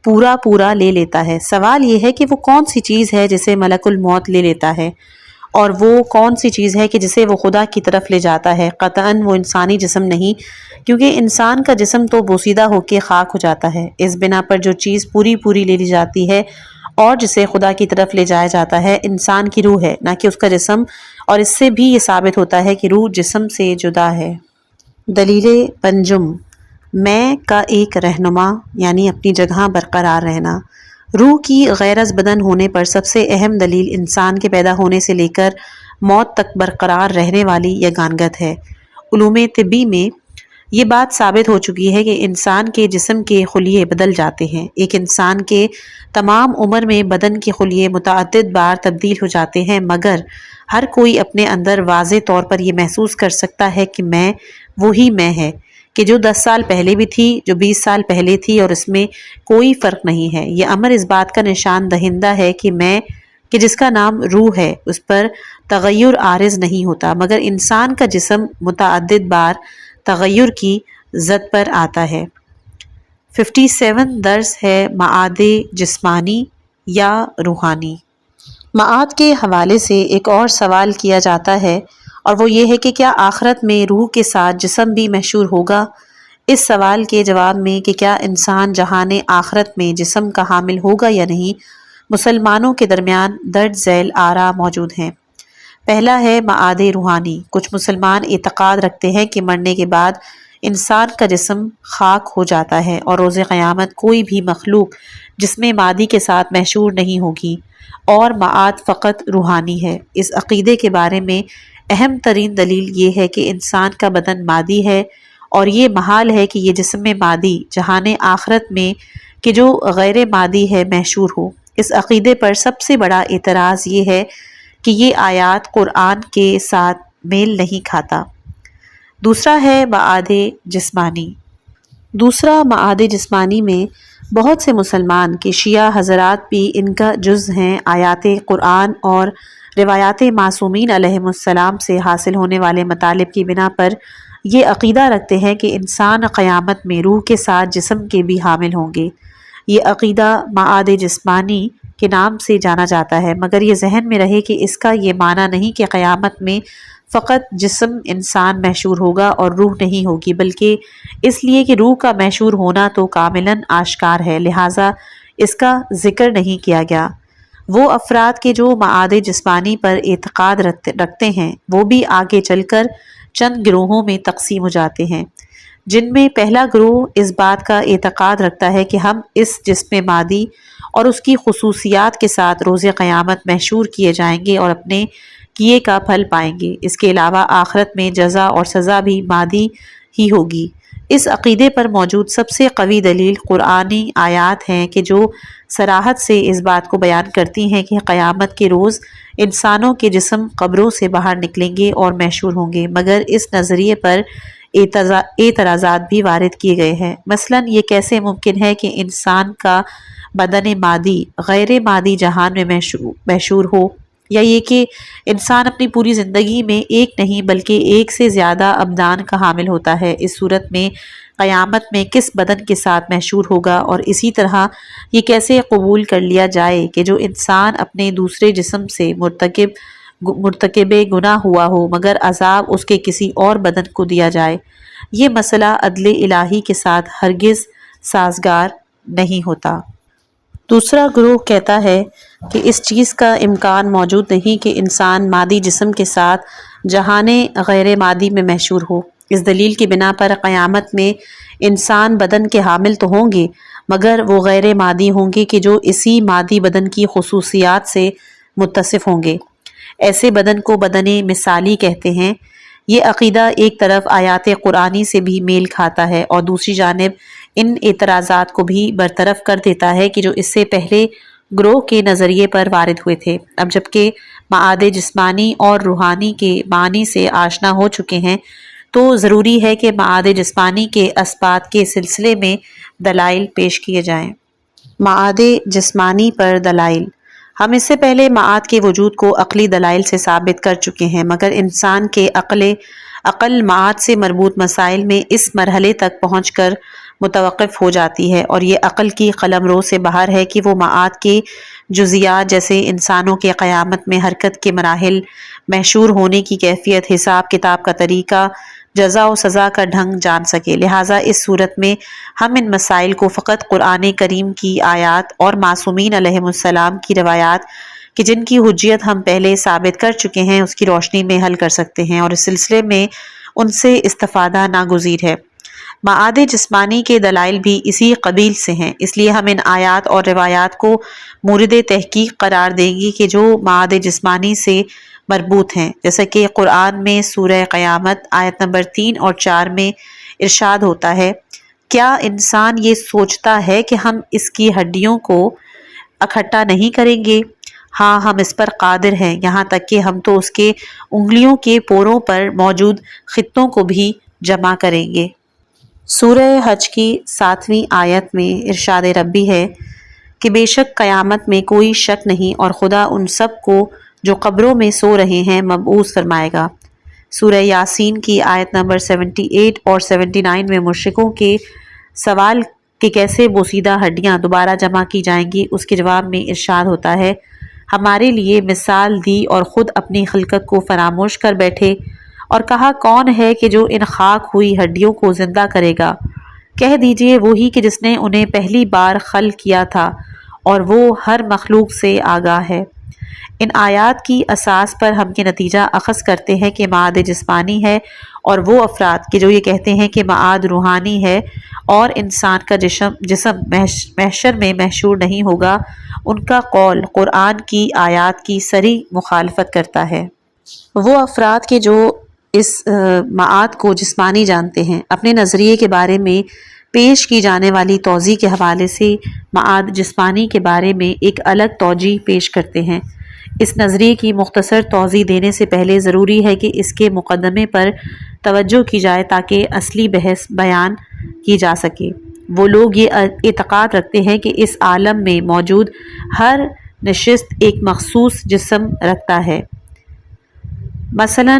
Speaker 1: پورا پورا لے لیتا ہے۔ سوال یہ ہے کہ وہ کون سی چیز ہے جسے ملک الموت لے لیتا ہے، اور وہ کون سی چیز ہے کہ جسے وہ خدا کی طرف لے جاتا ہے؟ قطعاً وہ انسانی جسم نہیں، کیونکہ انسان کا جسم تو بوسیدہ ہو کے خاک ہو جاتا ہے۔ اس بنا پر جو چیز پوری پوری لے لی جاتی ہے اور جسے خدا کی طرف لے جایا جاتا ہے انسان کی روح ہے، نہ کہ اس کا جسم، اور اس سے بھی یہ ثابت ہوتا ہے کہ روح جسم سے جدا ہے۔ دلیل پنجم میں کا ایک رہنما یعنی اپنی جگہ برقرار رہنا۔ روح کی غیر از بدن ہونے پر سب سے اہم دلیل انسان کے پیدا ہونے سے لے کر موت تک برقرار رہنے والی یگانگت ہے۔ علوم طبی میں یہ بات ثابت ہو چکی ہے کہ انسان کے جسم کے خلیے بدل جاتے ہیں۔ ایک انسان کے تمام عمر میں بدن کے خلیے متعدد بار تبدیل ہو جاتے ہیں، مگر ہر کوئی اپنے اندر واضح طور پر یہ محسوس کر سکتا ہے کہ میں وہی میں ہے کہ جو 10 سال پہلے بھی تھی، جو 20 سال پہلے تھی، اور اس میں کوئی فرق نہیں ہے۔ یہ امر اس بات کا نشان دہندہ ہے کہ میں کہ جس کا نام روح ہے اس پر تغیر عارض نہیں ہوتا، مگر انسان کا جسم متعدد بار تغیر کی زد پر آتا ہے۔ 57 درس ہے معاد جسمانی یا روحانی۔ معاد کے حوالے سے ایک اور سوال کیا جاتا ہے اور وہ یہ ہے کہ کیا آخرت میں روح کے ساتھ جسم بھی محشور ہوگا؟ اس سوال کے جواب میں کہ کیا انسان جہان آخرت میں جسم کا حامل ہوگا یا نہیں، مسلمانوں کے درمیان درج ذیل آراء موجود ہیں۔ پہلا ہے معاد روحانی۔ کچھ مسلمان اعتقاد رکھتے ہیں کہ مرنے کے بعد انسان کا جسم خاک ہو جاتا ہے اور روز قیامت کوئی بھی مخلوق جسم مادی کے ساتھ محشور نہیں ہوگی اور معاد فقط روحانی ہے۔ اس عقیدے کے بارے میں اہم ترین دلیل یہ ہے کہ انسان کا بدن مادی ہے اور یہ محال ہے کہ یہ جسم مادی جہان آخرت میں کہ جو غیر مادی ہے محشور ہو۔ اس عقیدے پر سب سے بڑا اعتراض یہ ہے کہ یہ آیات قرآن کے ساتھ میل نہیں کھاتا۔ دوسرا ہے معاد جسمانی۔ دوسرا معاد جسمانی میں بہت سے مسلمان کہ شیعہ حضرات بھی ان کا جز ہیں، آیات قرآن اور روایات معصومین علیہ السلام سے حاصل ہونے والے مطالب کی بنا پر یہ عقیدہ رکھتے ہیں کہ انسان قیامت میں روح کے ساتھ جسم کے بھی حامل ہوں گے۔ یہ عقیدہ معاد جسمانی کے نام سے جانا جاتا ہے، مگر یہ ذہن میں رہے کہ اس کا یہ معنی نہیں کہ قیامت میں فقط جسم انسان محشور ہوگا اور روح نہیں ہوگی، بلکہ اس لیے کہ روح کا محشور ہونا تو کاملاً آشکار ہے، لہٰذا اس کا ذکر نہیں کیا گیا۔ وہ افراد کے جو معاد جسمانی پر اعتقاد رکھتے ہیں وہ بھی آگے چل کر چند گروہوں میں تقسیم ہو جاتے ہیں، جن میں پہلا گروہ اس بات کا اعتقاد رکھتا ہے کہ ہم اس جسم مادی اور اس کی خصوصیات کے ساتھ روز قیامت محشور کیے جائیں گے اور اپنے کیے کا پھل پائیں گے۔ اس کے علاوہ آخرت میں جزا اور سزا بھی مادی ہی ہوگی۔ اس عقیدے پر موجود سب سے قوی دلیل قرآنی آیات ہیں کہ جو صراحت سے اس بات کو بیان کرتی ہیں کہ قیامت کے روز انسانوں کے جسم قبروں سے باہر نکلیں گے اور محشور ہوں گے، مگر اس نظریے پر اعتراضات بھی وارد کیے گئے ہیں۔ مثلا یہ کیسے ممکن ہے کہ انسان کا بدن مادی غیر مادی جہان میں محشور ہو، یا یہ کہ انسان اپنی پوری زندگی میں ایک نہیں بلکہ ایک سے زیادہ ابدان کا حامل ہوتا ہے، اس صورت میں قیامت میں کس بدن کے ساتھ محشور ہوگا؟ اور اسی طرح یہ کیسے قبول کر لیا جائے کہ جو انسان اپنے دوسرے جسم سے مرتکب گناہ ہوا ہو مگر عذاب اس کے کسی اور بدن کو دیا جائے؟ یہ مسئلہ عدل الہی کے ساتھ ہرگز سازگار نہیں ہوتا۔ دوسرا گروہ کہتا ہے کہ اس چیز کا امکان موجود نہیں کہ انسان مادی جسم کے ساتھ جہان غیر مادی میں محشور ہو۔ اس دلیل کی بنا پر قیامت میں انسان بدن کے حامل تو ہوں گے مگر وہ غیر مادی ہوں گے کہ جو اسی مادی بدن کی خصوصیات سے متصف ہوں گے۔ ایسے بدن کو بدن مثالی کہتے ہیں۔ یہ عقیدہ ایک طرف آیات قرآنی سے بھی میل کھاتا ہے اور دوسری جانب ان اعتراضات کو بھی برطرف کر دیتا ہے کہ جو اس سے پہلے گروہ کے نظریے پر وارد ہوئے تھے۔ اب جبکہ معاد جسمانی اور روحانی کے معنی سے آشنا ہو چکے ہیں تو ضروری ہے کہ معاد جسمانی کے اثبات کے سلسلے میں دلائل پیش کیے جائیں۔ معاد جسمانی پر دلائل۔ ہم اس سے پہلے معاد کے وجود کو عقلی دلائل سے ثابت کر چکے ہیں، مگر انسان کے عقل معاد سے مربوط مسائل میں اس مرحلے تک پہنچ کر متوقف ہو جاتی ہے اور یہ عقل کی قلمرو سے باہر ہے کہ وہ معاد کے جزیات جیسے انسانوں کے قیامت میں حرکت کے مراحل، محشور ہونے کی کیفیت، حساب کتاب کا طریقہ، جزا و سزا کا ڈھنگ جان سکے۔ لہٰذا اس صورت میں ہم ان مسائل کو فقط قرآن کریم کی آیات اور معصومین علیہم السلام کی روایات کہ جن کی حجیت ہم پہلے ثابت کر چکے ہیں اس کی روشنی میں حل کر سکتے ہیں، اور اس سلسلے میں ان سے استفادہ ناگزیر ہے۔ معاد جسمانی کے دلائل بھی اسی قبیل سے ہیں، اس لیے ہم ان آیات اور روایات کو مورد تحقیق قرار دیں گی کہ جو معاد جسمانی سے مربوط ہیں، جیسا کہ قرآن میں سورہ قیامت آیت نمبر 3 اور 4 میں ارشاد ہوتا ہے، کیا انسان یہ سوچتا ہے کہ ہم اس کی ہڈیوں کو اکٹھا نہیں کریں گے؟ ہاں ہم اس پر قادر ہیں، یہاں تک کہ ہم تو اس کے انگلیوں کے پوروں پر موجود خطوں کو بھی جمع کریں گے۔ سورہ حج کی 7ویں آیت میں ارشاد ربی ہے کہ بے شک قیامت میں کوئی شک نہیں اور خدا ان سب کو جو قبروں میں سو رہے ہیں مبعوث فرمائے گا۔ سورہ یاسین کی آیت نمبر 78 اور 79 میں مشرکوں کے سوال کہ کیسے بوسیدہ ہڈیاں دوبارہ جمع کی جائیں گی، اس کے جواب میں ارشاد ہوتا ہے، ہمارے لیے مثال دی اور خود اپنی خلقت کو فراموش کر بیٹھے اور کہا کون ہے کہ جو ان خاک ہوئی ہڈیوں کو زندہ کرے گا؟ کہہ دیجئے وہی کہ جس نے انہیں پہلی بار خلق کیا تھا اور وہ ہر مخلوق سے آگاہ ہے۔ ان آیات کی اساس پر ہم یہ نتیجہ اخذ کرتے ہیں کہ معاد جسمانی ہے، اور وہ افراد کہ جو یہ کہتے ہیں کہ معاد روحانی ہے اور انسان کا جسم محشر میں محشور نہیں ہوگا، ان کا قول قرآن کی آیات کی صریح مخالفت کرتا ہے۔ وہ افراد کے جو اس معاد کو جسمانی جانتے ہیں اپنے نظریے کے بارے میں پیش کی جانے والی توضیح کے حوالے سے معاد جسمانی کے بارے میں ایک الگ توجیہ پیش کرتے ہیں۔ اس نظریے کی مختصر توضیح دینے سے پہلے ضروری ہے کہ اس کے مقدمے پر توجہ کی جائے تاکہ اصلی بحث بیان کی جا سکے۔ وہ لوگ یہ اعتقاد رکھتے ہیں کہ اس عالم میں موجود ہر نشست ایک مخصوص جسم رکھتا ہے، مثلا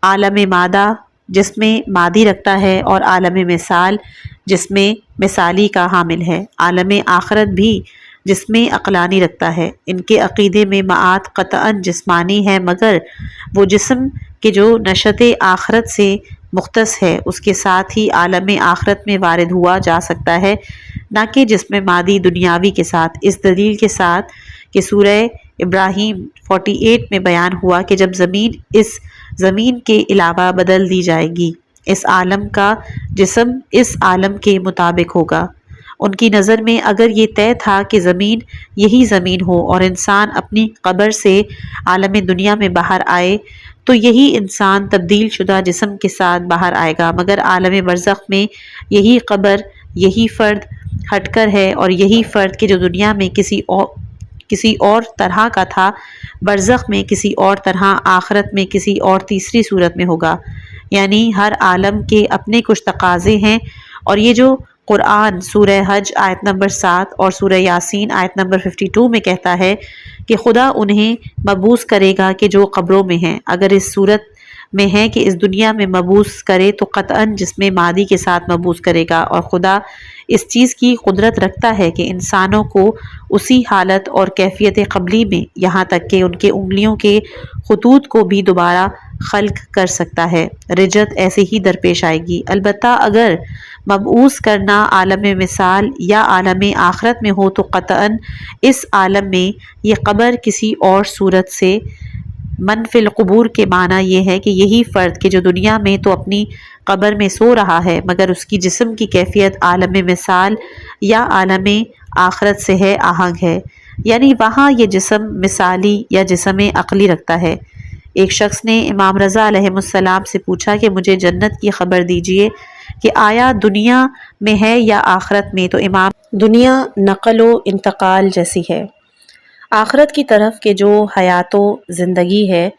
Speaker 1: عالم مادہ جسم مادی رکھتا ہے اور عالم مثال جسم مثالی کا حامل ہے، عالم آخرت بھی جسم عقلانی رکھتا ہے۔ ان کے عقیدے میں معاد قطعاً جسمانی ہے، مگر وہ جسم کہ جو نشأت آخرت سے مختص ہے اس کے ساتھ ہی عالم آخرت میں وارد ہوا جا سکتا ہے، نہ کہ جسم مادی دنیاوی کے ساتھ، اس دلیل کے ساتھ کہ سورہ ابراہیم 48 میں بیان ہوا کہ جب زمین اس زمین کے علاوہ بدل دی جائے گی، اس عالم کا جسم اس عالم کے مطابق ہوگا۔ ان کی نظر میں اگر یہ طے تھا کہ زمین یہی زمین ہو اور انسان اپنی قبر سے عالم دنیا میں باہر آئے تو یہی انسان تبدیل شدہ جسم کے ساتھ باہر آئے گا، مگر عالم برزخ میں یہی قبر یہی فرد ہٹ کر ہے، اور یہی فرد کہ جو دنیا میں کسی اور طرح کا تھا، برزخ میں کسی اور طرح، آخرت میں کسی اور تیسری صورت میں ہوگا۔ یعنی ہر عالم کے اپنے کچھ تقاضے ہیں، اور یہ جو قرآن سورہ حج آیت نمبر 7 اور سورہ یاسین آیت نمبر 52 میں کہتا ہے کہ خدا انہیں مبعوث کرے گا کہ جو قبروں میں ہیں، اگر اس صورت میں ہے کہ اس دنیا میں مبعوث کرے تو قطعاً جسم مادی کے ساتھ مبعوث کرے گا، اور خدا اس چیز کی قدرت رکھتا ہے کہ انسانوں کو اسی حالت اور کیفیت قبلی میں، یہاں تک کہ ان کے انگلیوں کے خطوط کو بھی دوبارہ خلق کر سکتا ہے۔ رجت ایسے ہی درپیش آئے گی۔ البتہ اگر مبعوث کرنا عالم مثال یا عالم آخرت میں ہو تو قطعاً اس عالم میں یہ قبر کسی اور صورت سے منفی القبور کے معنی یہ ہے کہ یہی فرد کہ جو دنیا میں تو اپنی قبر میں سو رہا ہے، مگر اس کی جسم کی کیفیت عالم مثال یا عالم آخرت سے ہے، آہنگ ہے، یعنی وہاں یہ جسم مثالی یا جسم عقلی رکھتا ہے۔ ایک شخص نے امام رضا علیہ السلام سے پوچھا کہ مجھے جنت کی خبر دیجئے کہ آیا دنیا میں ہے یا آخرت میں، تو امام دنیا نقل و انتقال جیسی ہے، آخرت کی طرف کہ جو حیات و زندگی ہے،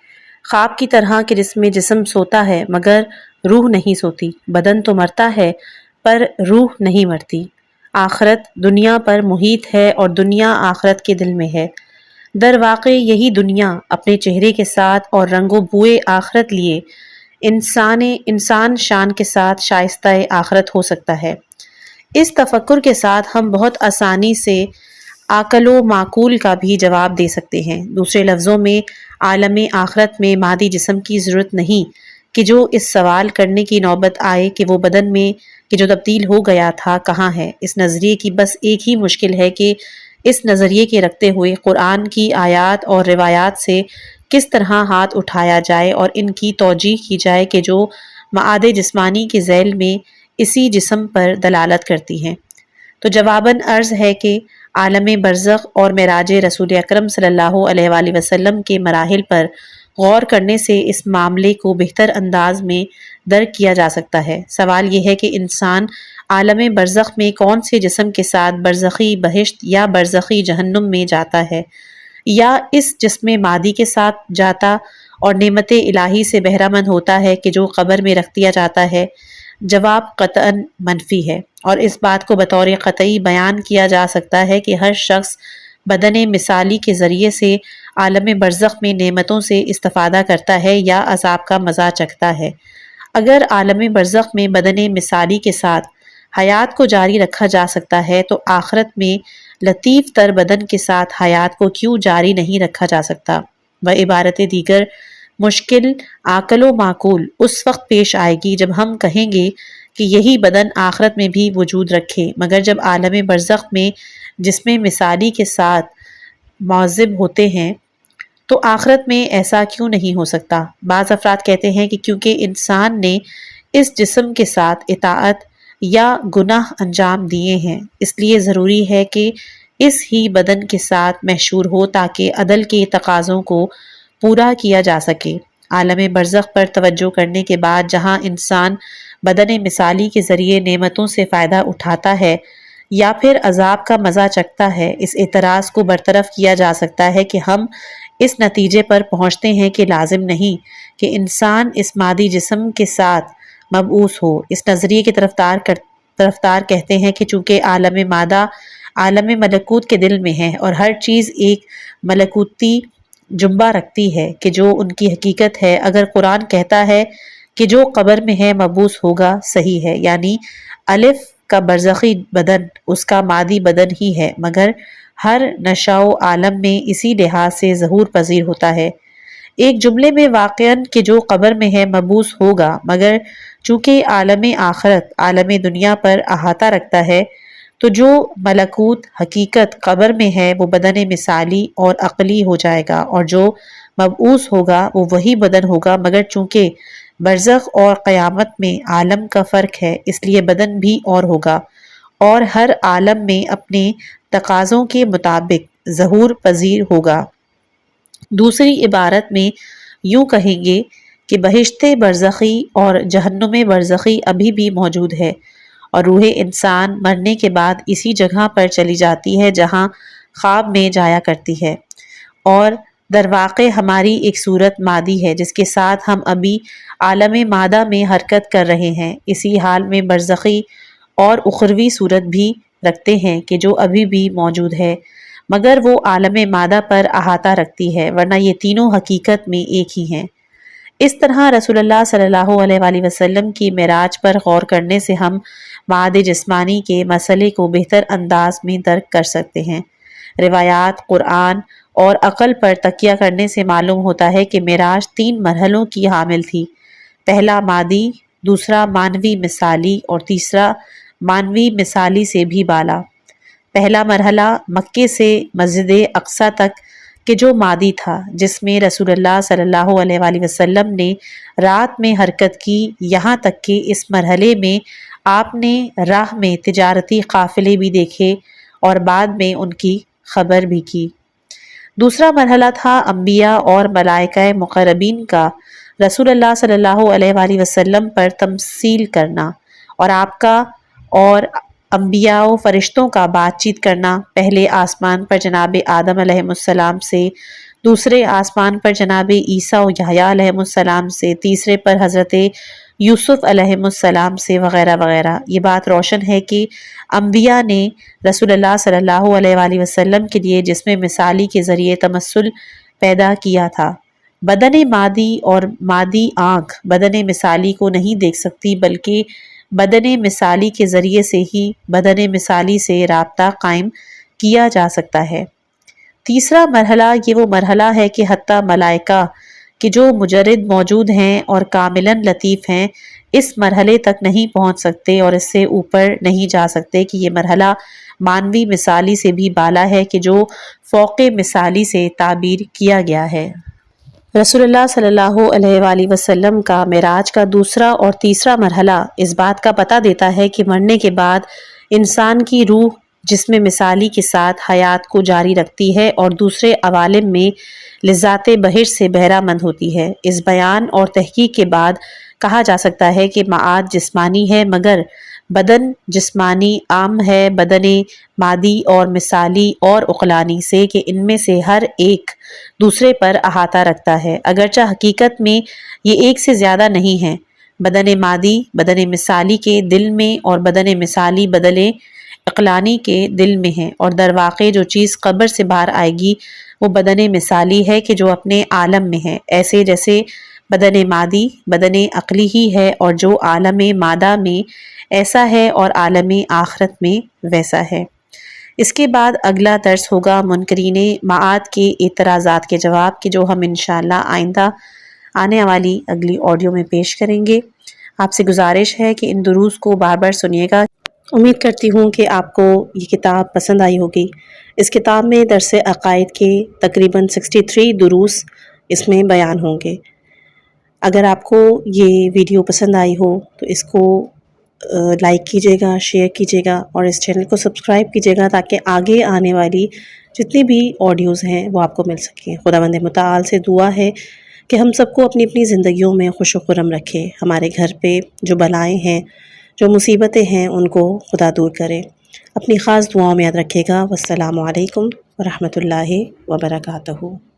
Speaker 1: خواب کی طرح کہ جس میں جسم سوتا ہے مگر روح نہیں سوتی، بدن تو مرتا ہے پر روح نہیں مرتی۔ آخرت دنیا پر محیط ہے اور دنیا آخرت کے دل میں ہے۔ در واقع یہی دنیا اپنے چہرے کے ساتھ اور رنگ و بوئے آخرت لیے انسان شان کے ساتھ شائستہ آخرت ہو سکتا ہے۔ اس تفکر کے ساتھ ہم بہت آسانی سے عقل و معقول کا بھی جواب دے سکتے ہیں۔ دوسرے لفظوں میں عالم آخرت میں مادی جسم کی ضرورت نہیں کہ جو اس سوال کرنے کی نوبت آئے کہ وہ بدن میں کہ جو تبدیل ہو گیا تھا کہاں ہے۔ اس نظریے کی بس ایک ہی مشکل ہے کہ اس نظریے کے رکھتے ہوئے قرآن کی آیات اور روایات سے کس طرح ہاتھ اٹھایا جائے اور ان کی توجیہ کی جائے کہ جو معاد جسمانی کے ذیل میں اسی جسم پر دلالت کرتی ہیں۔ تو جواباً عرض ہے کہ عالم برزخ اور معراج رسول اکرم صلی اللہ علیہ وآلہ وسلم کے مراحل پر غور کرنے سے اس معاملے کو بہتر انداز میں درک کیا جا سکتا ہے۔ سوال یہ ہے کہ انسان عالم برزخ میں کون سے جسم کے ساتھ برزخی بہشت یا برزخی جہنم میں جاتا ہے، یا اس جسم مادی کے ساتھ جاتا اور نعمت الہی سے بہرہ مند ہوتا ہے کہ جو قبر میں رکھ دیا جاتا ہے۔ جواب قطعاً منفی ہے، اور اس بات کو بطور قطعی بیان کیا جا سکتا ہے کہ ہر شخص بدن مثالی کے ذریعے سے عالم برزخ میں نعمتوں سے استفادہ کرتا ہے یا عذاب کا مزہ چکھتا ہے۔ اگر عالم برزخ میں بدن مثالی کے ساتھ حیات کو جاری رکھا جا سکتا ہے تو آخرت میں لطیف تر بدن کے ساتھ حیات کو کیوں جاری نہیں رکھا جا سکتا؟ بعبارت دیگر مشکل عقل و معقول اس وقت پیش آئے گی جب ہم کہیں گے کہ یہی بدن آخرت میں بھی وجود رکھے، مگر جب عالم برزخ میں جسم مثالی کے ساتھ معذب ہوتے ہیں تو آخرت میں ایسا کیوں نہیں ہو سکتا؟ بعض افراد کہتے ہیں کہ کیونکہ انسان نے اس جسم کے ساتھ اطاعت یا گناہ انجام دیے ہیں، اس لیے ضروری ہے کہ اس ہی بدن کے ساتھ محشور ہو تاکہ عدل کے تقاضوں کو پورا کیا جا سکے۔ عالم برزخ پر توجہ کرنے کے بعد جہاں انسان بدن مثالی کے ذریعے نعمتوں سے فائدہ اٹھاتا ہے یا پھر عذاب کا مزہ چکھتا ہے، اس اعتراض کو برطرف کیا جا سکتا ہے کہ ہم اس نتیجے پر پہنچتے ہیں کہ لازم نہیں کہ انسان اس مادی جسم کے ساتھ مبعوث ہو۔ اس نظریے کے طرفدار کہتے ہیں کہ چونکہ عالم مادہ عالم ملکوت کے دل میں ہے اور ہر چیز ایک ملکوتی جنبہ رکھتی ہے کہ جو ان کی حقیقت ہے، اگر قرآن کہتا ہے کہ جو قبر میں ہے مبعوث ہوگا، صحیح ہے، یعنی الف کا برزخی بدن اس کا مادی بدن ہی ہے، مگر ہر نشأ و عالم میں اسی لحاظ سے ظہور پذیر ہوتا ہے۔ ایک جملے میں واقعاً کہ جو قبر میں ہے مبعوث ہوگا، مگر چونکہ عالم آخرت عالم دنیا پر احاطہ رکھتا ہے، تو جو ملکوت حقیقت قبر میں ہے وہ بدن مثالی اور عقلی ہو جائے گا، اور جو مبعوث ہوگا وہ وہی بدن ہوگا، مگر چونکہ برزخ اور قیامت میں عالم کا فرق ہے اس لیے بدن بھی اور ہوگا، اور ہر عالم میں اپنے تقاضوں کے مطابق ظہور پذیر ہوگا۔ دوسری عبارت میں یوں کہیں گے کہ بہشت برزخی اور جہنم برزخی ابھی بھی موجود ہے، اور روح انسان مرنے کے بعد اسی جگہ پر چلی جاتی ہے جہاں خواب میں جایا کرتی ہے، اور در واقع ہماری ایک صورت مادی ہے جس کے ساتھ ہم ابھی عالم مادہ میں حرکت کر رہے ہیں، اسی حال میں برزخی اور اخروی صورت بھی رکھتے ہیں کہ جو ابھی بھی موجود ہے، مگر وہ عالم مادہ پر احاطہ رکھتی ہے، ورنہ یہ تینوں حقیقت میں ایک ہی ہیں۔ اس طرح رسول اللہ صلی اللہ علیہ وآلہ وسلم کی معراج پر غور کرنے سے ہم معاد جسمانی کے مسئلے کو بہتر انداز میں درک کر سکتے ہیں۔ روایات، قرآن اور عقل پر تکیہ کرنے سے معلوم ہوتا ہے کہ معراج 3 مرحلوں کی حامل تھی، پہلا مادی، دوسرا مانوی مثالی اور تیسرا مانوی مثالی سے بھی بالا۔ پہلا مرحلہ مکے سے مسجد اقصی تک کہ جو مادی تھا، جس میں رسول اللہ صلی اللہ علیہ وآلہ وسلم نے رات میں حرکت کی، یہاں تک کہ اس مرحلے میں آپ نے راہ میں تجارتی قافلے بھی دیکھے اور بعد میں ان کی خبر بھی کی۔ دوسرا مرحلہ تھا انبیاء اور ملائکہ مقربین کا رسول اللہ صلی اللہ علیہ وآلہ وسلم پر تمثیل کرنا، اور آپ کا اور انبیاء و فرشتوں کا بات چیت کرنا، پہلے آسمان پر جناب آدم علیہ السلام سے، دوسرے آسمان پر جناب عیسیٰ و یحییٰ علیہ السلام سے، تیسرے پر حضرت یوسف علیہ السلام سے، وغیرہ وغیرہ۔ یہ بات روشن ہے کہ انبیاء نے رسول اللہ صلی اللہ علیہ وآلہ وسلم کے لیے جسم مثالی کے ذریعے تمثل پیدا کیا تھا۔ بدن مادی اور مادی آنکھ بدن مثالی کو نہیں دیکھ سکتی، بلکہ بدن مثالی کے ذریعے سے ہی بدن مثالی سے رابطہ قائم کیا جا سکتا ہے۔ تیسرا مرحلہ یہ وہ مرحلہ ہے کہ حتیٰ ملائکہ کہ جو مجرد موجود ہیں اور کاملاً لطیف ہیں، اس مرحلے تک نہیں پہنچ سکتے اور اس سے اوپر نہیں جا سکتے کہ یہ مرحلہ مانوی مثالی سے بھی بالا ہے کہ جو فوق مثالی سے تعبیر کیا گیا ہے۔ رسول اللہ صلی اللہ علیہ وآلہ وسلم کا معراج کا دوسرا اور تیسرا مرحلہ اس بات کا پتہ دیتا ہے کہ مرنے کے بعد انسان کی روح جسم مثالی کے ساتھ حیات کو جاری رکھتی ہے اور دوسرے عوالم میں لذات بہشت سے بہرہ مند ہوتی ہے۔ اس بیان اور تحقیق کے بعد کہا جا سکتا ہے کہ معاد جسمانی ہے، مگر بدن جسمانی عام ہے بدن مادی اور مثالی اور عقلانی سے کہ ان میں سے ہر ایک دوسرے پر احاطہ رکھتا ہے، اگرچہ حقیقت میں یہ ایک سے زیادہ نہیں ہے۔ بدن مادی بدن مثالی کے دل میں اور بدن مثالی بدن عقلانی کے دل میں ہے، اور در واقع جو چیز قبر سے باہر آئے گی وہ بدن مثالی ہے کہ جو اپنے عالم میں ہے، ایسے جیسے بدن مادی بدن عقلی ہی ہے اور جو عالم مادہ میں ایسا ہے اور عالم آخرت میں ویسا ہے۔ اس کے بعد اگلا درس ہوگا منکرین معاد کے اعتراضات کے جواب کہ جو ہم انشاءاللہ آئندہ آنے والی اگلی آڈیو میں پیش کریں گے۔ آپ سے گزارش ہے کہ ان دروس کو بار بار سنیے گا۔ امید کرتی ہوں کہ آپ کو یہ کتاب پسند آئی ہوگی۔ اس کتاب میں درس عقائد کے تقریباً 63 دروس اس میں بیان ہوں گے۔ اگر آپ کو یہ ویڈیو پسند آئی ہو تو اس کو لائک کیجیے گا، شیئر کیجیے گا اور اس چینل کو سبسکرائب کیجیے گا تاکہ آگے آنے والی جتنی بھی آڈیوز ہیں وہ آپ کو مل سکیں۔ خداوند متعال سے دعا ہے کہ ہم سب کو اپنی اپنی زندگیوں میں خوش و خرم رکھے، ہمارے گھر پہ جو بلائیں ہیں جو مصیبتیں ہیں ان کو خدا دور کرے۔ اپنی خاص دعاؤں میں یاد رکھے گا۔ والسلام علیکم ورحمۃ اللہ وبرکاتہ۔